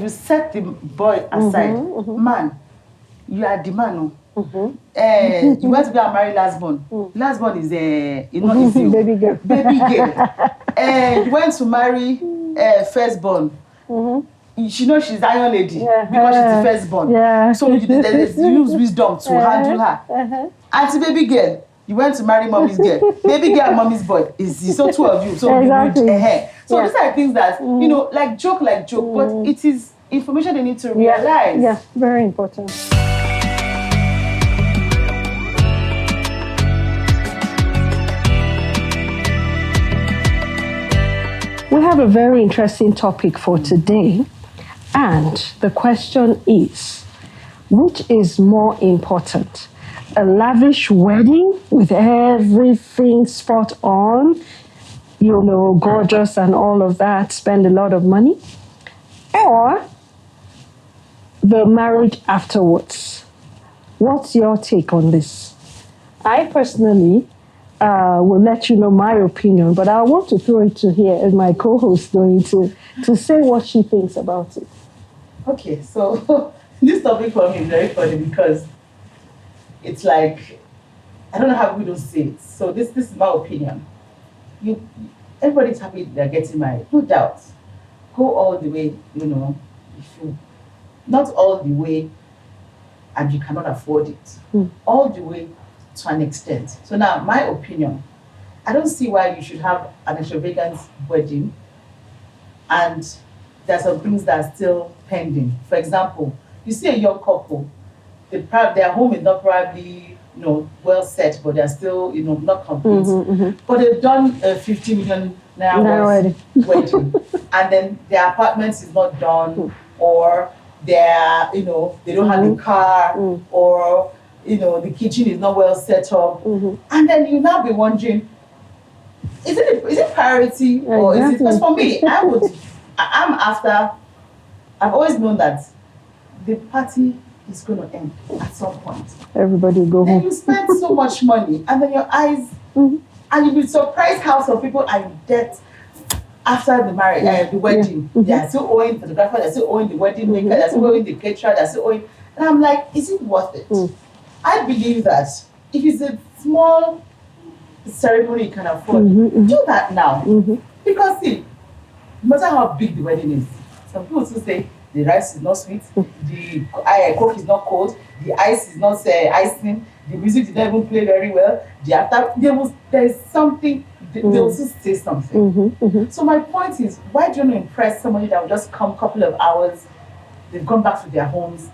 you set the boy aside, man, you are the man. You went to go and marry last born. Last born is not easy. Baby girl. Baby girl. You went to marry first born. She knows she's iron lady because she's the first born. So you use wisdom to handle her. Auntie baby girl, you went to marry mommy's girl. Baby girl and mommy's boy. It's so two of you. So exactly. So these are things that, like joke, but it is information they need to realize. Yeah, very important. We have a very interesting topic for today, and the question is, which is more important? A lavish wedding with everything spot on, gorgeous and all of that, spend a lot of money, or the marriage afterwards? What's your take on this? I personally will let you know my opinion, but I want to throw it to here as my co-host going to say what she thinks about it. Okay, so this topic for me is very funny because it's like, I don't know how we don't say it. So this is my opinion. Everybody's happy they're getting married, no doubt. Go all the way, if you, not all the way and you cannot afford it. All the way to an extent. So now, my opinion, I don't see why you should have an extravagant wedding and there are some things that are still pending. For example, you see a young couple, their home is not probably well set, but they're still not complete. But they've done a 50 million naira wedding, and then their apartment is not done, or they don't have the car, or the kitchen is not well set up, and then you now be wondering, is it priority or is it? Because for me, I've always known that the party is going to end at some point. Everybody will go home. And you spend so much money, and then your eyes, and you'll be surprised how some people are in debt after the marriage, the wedding. They are still owing the photographer, they're still owing the wedding maker, they're still owing the caterer, they're still owing. And I'm like, is it worth it? I believe that if it's a small ceremony you can afford, do that now. Because see, no matter how big the wedding is, some people still say the rice is not sweet, the coke is not cold, the ice is not icing, the music did not even play very well. There's something, they will still say something. So my point is, why do you want to impress somebody that will just come a couple of hours, they've gone back to their homes,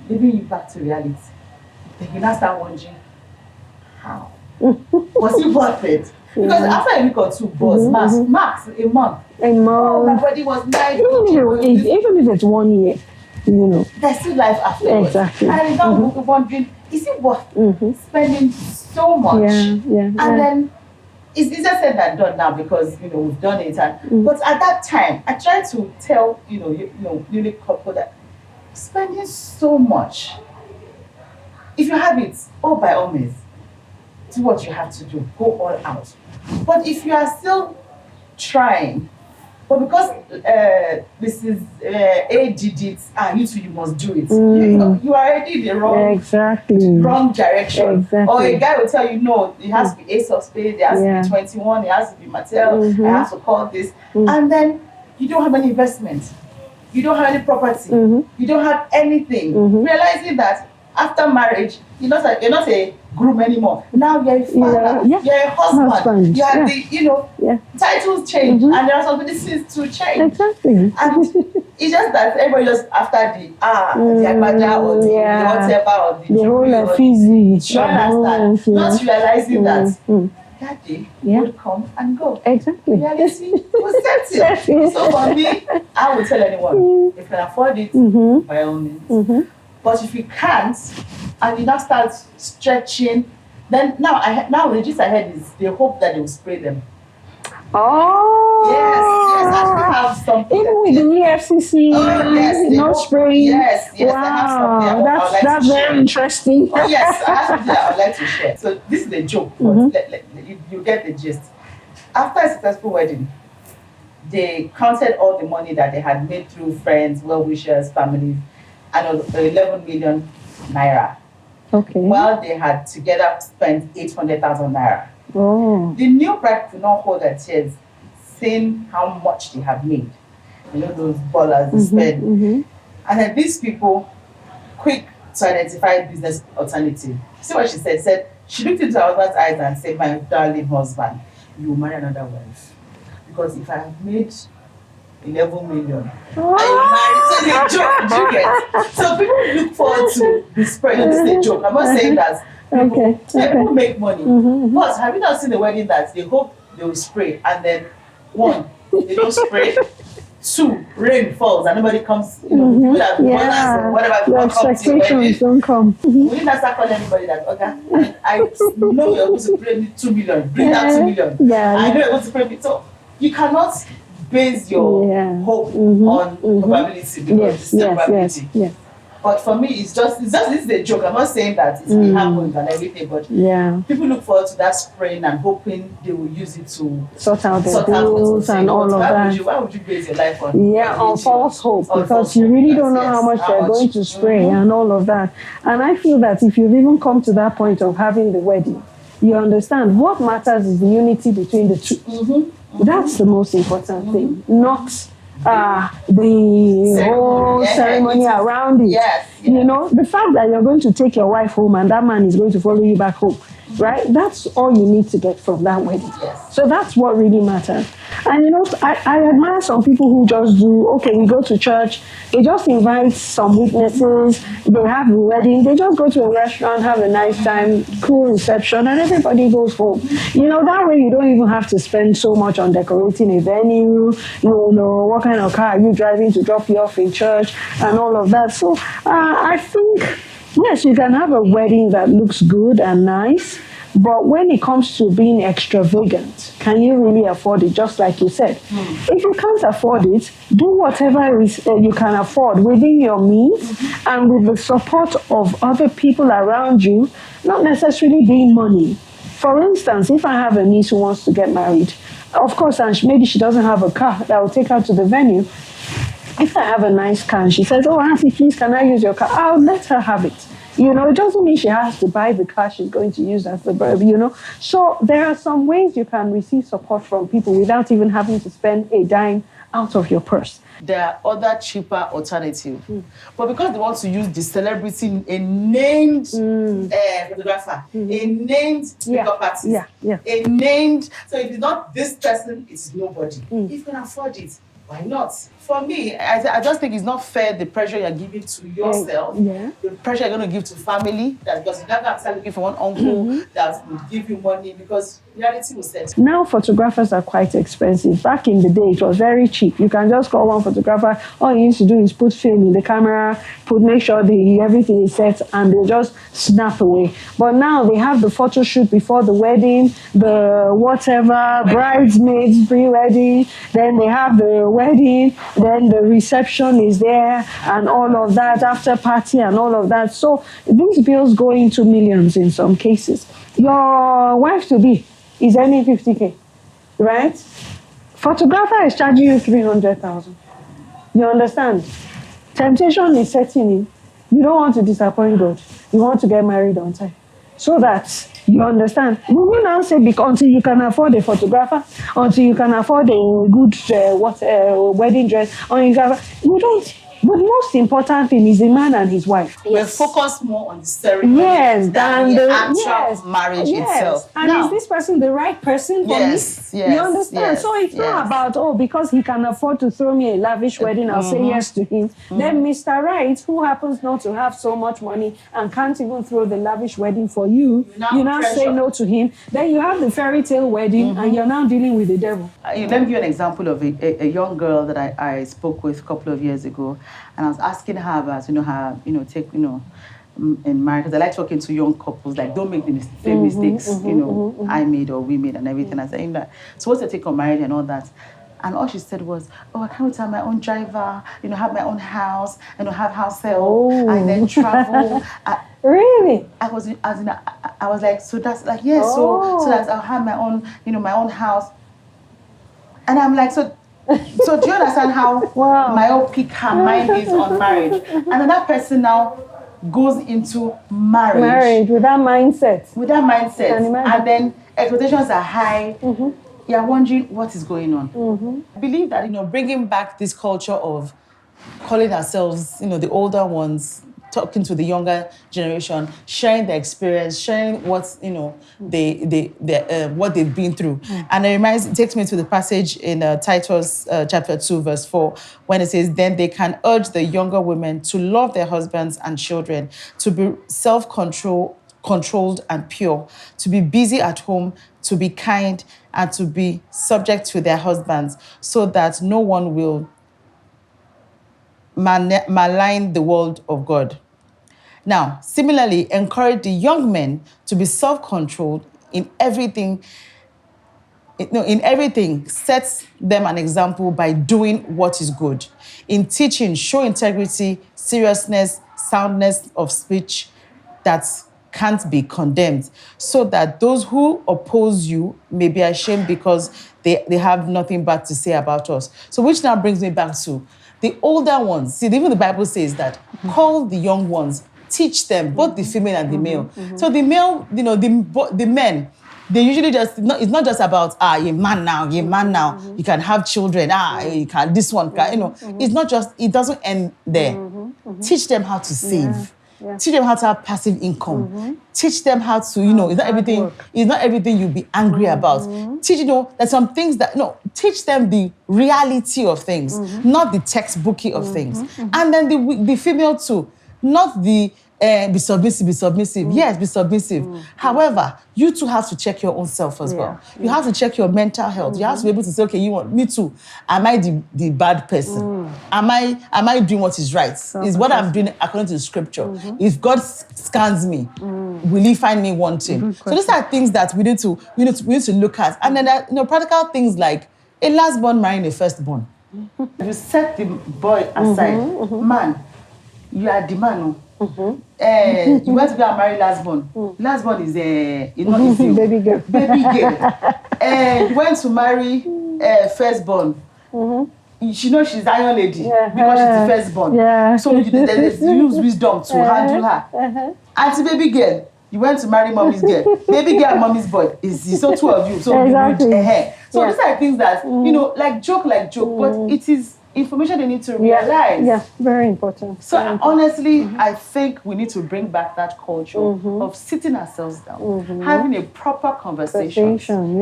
leaving you back to reality? Then you now start wondering, how? Was it worth it? Because after a week or two, max a month. Oh, my body was nice. Even if it's 1 year, there's still life afterwards. Exactly. And now we're wondering, is it worth spending so much? And then it's easier said than done now because we've done it. But at that time, I tried to tell newly couple that spending so much, if you have it, by all means, do what you have to do. Go all out. But if you are still trying, but because this is A did it, you too, you must do it. You are already in the wrong direction. Or a guy will tell you, no, it has to be Ace of Spades, it has to be 21, it has to be Mattel, I have to call this. And then you don't have any investment. You don't have any property. You don't have anything. Realizing that after marriage, you're not a groom anymore. Now you're a father, you're a husband. You have the titles change, and there are some things to change. Exactly. And it's just that everybody just after the agbaja or the whatever or the whole fizzy. Not realizing that day would come and go. Exactly. Reality was settled. So for me, I would tell anyone, if you can afford it, by all means. But if you can't, and you now start stretching, then now the gist I heard is they hope that they will spray them. Oh. Yes, actually have something. Even with the EFCC, no spraying. Yes, wow. I have something. That's very interesting. Oh yes, I have something I would like to share. So this is a joke, but you get the gist. After a successful wedding, they counted all the money that they had made through friends, well-wishers, families, and it was 11 million naira. Okay. While they had together spent 800,000 naira. Oh. The new bride could not hold her tears, seeing how much they have made. You know, those ballers they spend. And then these people, quick to identify business alternative. See what she said? Said she looked into her husband's eyes and said, "My darling husband, you will marry another wife. Because if I have made 11 million, I will marry." So the joke, do you get? So people look forward to the spread. This is a joke. I'm not saying that people make money. But have you not seen the wedding that they hope they will spray, and then one, they don't spray. Two, rain falls and nobody comes, people that or whatever, the expectations don't come. We did not start calling anybody that, okay, I know you're going to pay me 2 million, bring that 2 million. I know you're going to pay me. So you cannot base your hope on probability, because it's still probability. But for me, it's just this is a joke. I'm not saying that it will happen and everything, but people look forward to that spraying and hoping they will use it to sort out the bills and all of that. Why would you base your life on? On false hope, because you really don't know how much they're going to spray and all of that. And I feel that if you've even come to that point of having the wedding, you understand what matters is the unity between the two. That's the most important thing, not the whole ceremony around it. You know, the fact that you're going to take your wife home and that man is going to follow you back home, right? That's all you need to get from that wedding. So that's what really matters. And you know, I admire some people who just do, okay, we go to church, they just invite some witnesses, they have a wedding, they just go to a restaurant, have a nice time, cool reception, and everybody goes home. You know, that way you don't even have to spend so much on decorating a venue, you know, what kind of car are you driving to drop you off in church, and all of that. So I think, yes, you can have a wedding that looks good and nice, but when it comes to being extravagant, can you really afford it? Just like you said, if you can't afford it, do whatever you can afford within your means and with the support of other people around you, not necessarily being money. For instance, if I have a niece who wants to get married, of course, and maybe she doesn't have a car that will take her to the venue. If I have a nice car and she says, "Oh, Auntie, please, can I use your car?" I'll let her have it. You know, it doesn't mean she has to buy the car she's going to use as the verb, you know. So there are some ways you can receive support from people without even having to spend a dime out of your purse. There are other cheaper alternatives. But because they want to use the celebrity, a named photographer, a named makeup artist, a named, so if it's not this person, it's nobody. If you can afford it, why not? For me, I just think it's not fair, the pressure you're giving to yourself, the pressure you're going to give to family, that because you never have to start looking for one uncle that will give you money, because reality will set. Now photographers are quite expensive. Back in the day, it was very cheap. You can just call one photographer. All you need to do is put film in the camera, make sure everything is set, and they just snap away. But now they have the photo shoot before the wedding, the whatever, bridesmaids, pre-wedding, then they have the wedding, then the reception is there, and all of that, after party and all of that. So these bills go into millions in some cases. Your wife-to-be is earning 50K, right? Photographer is charging you 300,000. You understand? Temptation is setting in. You don't want to disappoint God. You want to get married on time. So that you understand. We will not say because until you can afford a photographer, until you can afford a good wedding dress, or you don't. But the most important thing is the man and his wife. We're focused more on the ceremony than the actual marriage itself. And is this person the right person for me? You understand? So it's not about, because he can afford to throw me a lavish wedding, I'll say yes to him. Then Mr. Right, who happens not to have so much money and can't even throw the lavish wedding for you, you now say no to him. Then you have the fairy tale wedding and you're now dealing with the devil. Let me give you an example of a young girl that I spoke with a couple of years ago. And I was asking her about, in marriage, because I like talking to young couples, like, don't make the same mistakes, I made or we made and everything. I said, so what's your take on marriage and all that? And all she said was, I can't have my own driver, have my own house, have house sale, and then travel. Really? I was like, so that's so that I'll have my own, my own house. And I'm like, so So do you understand how Wow. myopic her mind is on marriage? And then that person now goes into marriage With that mindset. with that mindset, Can imagine. and then expectations are high. You're wondering what is going on. I believe that, bringing back this culture of calling ourselves, the older ones, talking to the younger generation, sharing their experience, sharing what what they've been through. And it takes me to the passage in Titus chapter 2 verse 4, when it says, "Then they can urge the younger women to love their husbands and children, to be controlled and pure, to be busy at home, to be kind, and to be subject to their husbands, so that no one will malign the word of God." Now, similarly, encourage the young men to be self-controlled in everything. In everything, set them an example by doing what is good. In teaching, show integrity, seriousness, soundness of speech that can't be condemned, so that those who oppose you may be ashamed because they have nothing bad to say about us. So which now brings me back to the older ones. See, even the Bible says that, call the young ones, teach them, both the female and the male. So the male, the men, they usually it's not just about, you're man now, you can have children, you can, this one can, it's not just, it doesn't end there. Teach them how to save. Yeah. Teach them how to have passive income. Teach them how to, it's not everything you'll be angry about. Teach, there's some things that, teach them the reality of things, not the textbooky of things. And then the female too, not the be submissive. Yes, be submissive. However, you too have to check your own self as well. You have to check your mental health. You have to be able to say, okay, me too. Am I the bad person? Am I doing what is right? Is what I'm doing according to the scripture? If God scans me, will He find me wanting? So these are things that we need to look at. And then practical things like a last born marrying a firstborn. You set the boy aside, man. You are the man. You went to go and marry last born. Last born is not easy. Baby girl. Baby girl. You went to marry firstborn. She knows she's Iron Lady because she's the firstborn. Yeah. So you use wisdom to handle her. Auntie baby girl, you went to marry mommy's girl. Baby girl and mommy's boy. It's so two of you. So exactly. So these are things that, like joke, but it is information they need to realize. Yeah, very important. So very honestly, I think we need to bring back that culture of sitting ourselves down, having a proper conversation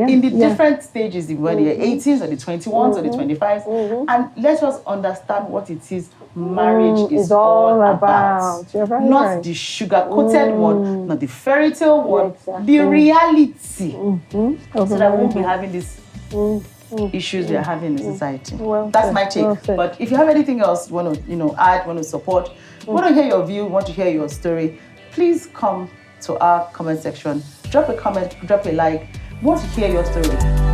in the different stages, whether the 18s or the 21s or the 25s, and let us understand what it is marriage is all about. You're very not right. the sugar-coated one, not the fairy tale one, the reality. So that we won't be having this issues we are having in society. That's my take. But if you have anything else you want to add, want to support, want to hear your view, want to hear your story, please come to our comment section. Drop a comment, drop a like. Want to hear your story.